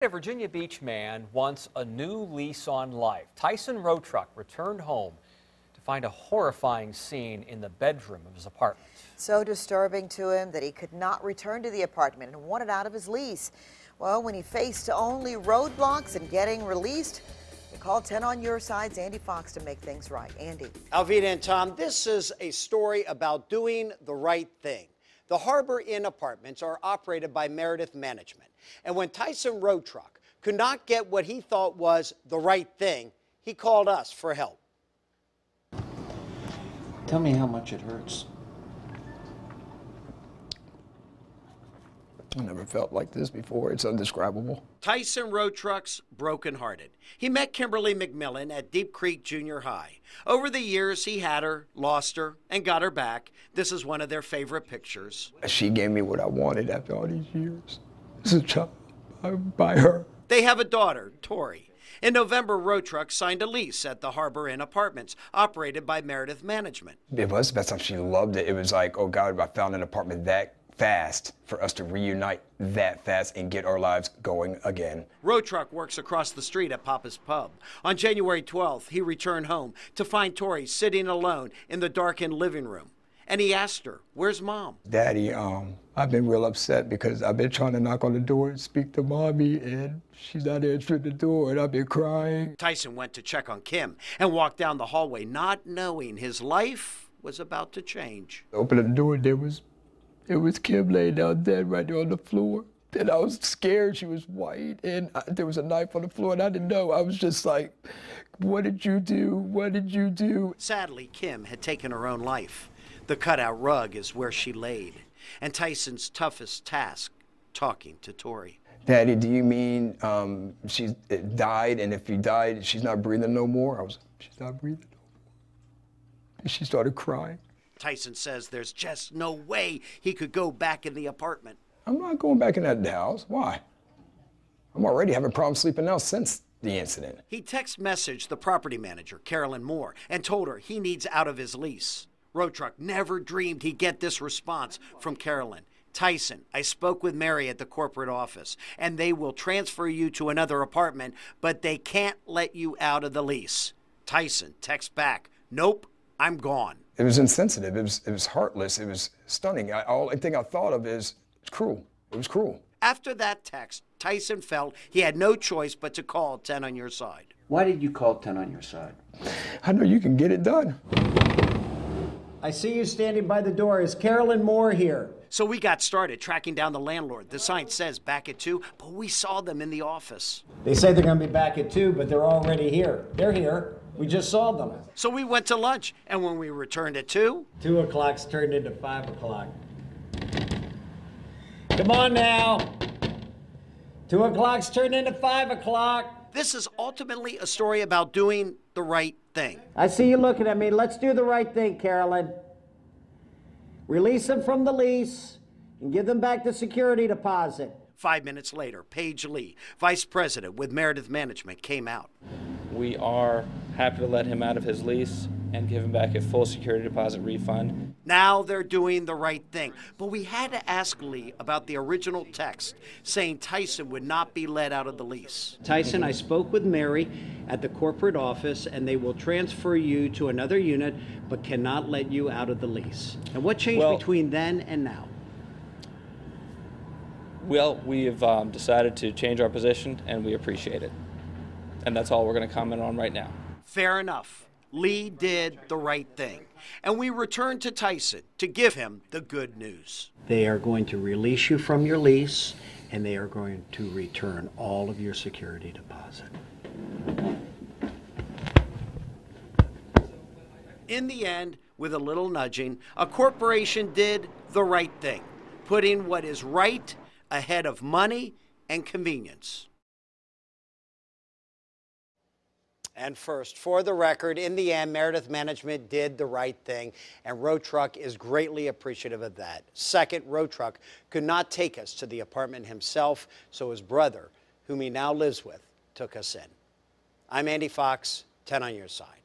A Virginia Beach man wants a new lease on life. Tyson Road Truck returned home to find a horrifying scene in the bedroom of his apartment. So disturbing to him that he could not return to the apartment and wanted out of his lease. Well, when he faced only roadblocks and getting released, he called 10 on Your Side's Andy Fox to make things right. Andy. Alvita and Tom, this is a story about doing the right thing. The Harbor Inn apartments are operated by Meredith Management. And when Tyson Road Truck could not get what he thought was the right thing, he called us for help. Tell me how much it hurts. I never felt like this before. It's indescribable. Tyson Road Truck's brokenhearted. He met Kimberly McMillan at Deep Creek Junior High. Over the years, he had her, lost her, and got her back. This is one of their favorite pictures. She gave me what I wanted after all these years. As a child, by her. They have a daughter, Tori. In November, Road Truck signed a lease at the Harbor Inn Apartments, operated by Meredith Management. It was the best time. She loved it. It was like, oh God, I found an apartment that fast for us to reunite that fast and get our lives going again. Road Truck works across the street at Papa's Pub. On January 12th, he returned home to find Tori sitting alone in the darkened living room. And he asked her, "Where's Mom?" Daddy, I've been real upset because I've been trying to knock on the door and speak to Mommy, and she's not answering the door, and I've been crying. Tyson went to check on Kim and walked down the hallway, not knowing his life was about to change. Opened the door, it was Kim laying down dead right there on the floor. And I was scared. She was white, and there was a knife on the floor, and I didn't know. I was just like, what did you do? What did you do? Sadly, Kim had taken her own life. The cutout rug is where she laid. And Tyson's toughest task, talking to Tori. Daddy, do you mean she died, and if he died, she's not breathing no more? I was like, she's not breathing no more. And she started crying. Tyson says there's just no way he could go back in the apartment. I'm not going back in that house. Why? I'm already having problems sleeping now since the incident. He text messaged the property manager, Carolyn Moore, and told her he needs out of his lease. Road Truck never dreamed he'd get this response from Carolyn. "Tyson, I spoke with Mary at the corporate office, and they will transfer you to another apartment, but they can't let you out of the lease." Tyson texts back, "Nope, I'm gone." It was insensitive. It was heartless. It was stunning. All thing I thought of is it's cruel. It was cruel. After that text, Tyson felt he had no choice but to call 10 on Your Side. Why did you call 10 on Your Side? I know you can get it done. I see you standing by the door. Is Carolyn Moore here? So we got started tracking down the landlord. The sign says back at 2, but we saw them in the office. They say they're going to be back at 2, but they're already here. They're here. We just saw them. So we went to lunch, and when we returned at 2, 2 o'clock's turned into 5 o'clock. Come on now. 2 o'clock's turned into 5 o'clock. this is ultimately a story about doing the right thing. I see you looking at me. Let's do the right thing, Carolyn. Release them from the lease and give them back the security deposit. 5 minutes later, Paige Lee, vice president with Meredith Management, came out. We are happy to let him out of his lease and give him back a full security deposit refund. Now they're doing the right thing. But we had to ask Lee about the original text saying Tyson would not be let out of the lease. Tyson, I spoke with Mary at the corporate office, and they will transfer you to another unit, but cannot let you out of the lease. And what changed between then and now? Well, we have decided to change our position, and we appreciate it. And that's all we're going to comment on right now. Fair enough. Lee did the right thing. And we returned to Tyson to give him the good news. They are going to release you from your lease, and they are going to return all of your security deposit. In the end, with a little nudging, a corporation did the right thing, putting what is right ahead of money and convenience. And first, for the record, in the end, Meredith Management did the right thing, and Road Truck is greatly appreciative of that. Second, Road Truck could not take us to the apartment himself, so his brother, whom he now lives with, took us in. I'm Andy Fox, 10 on Your Side.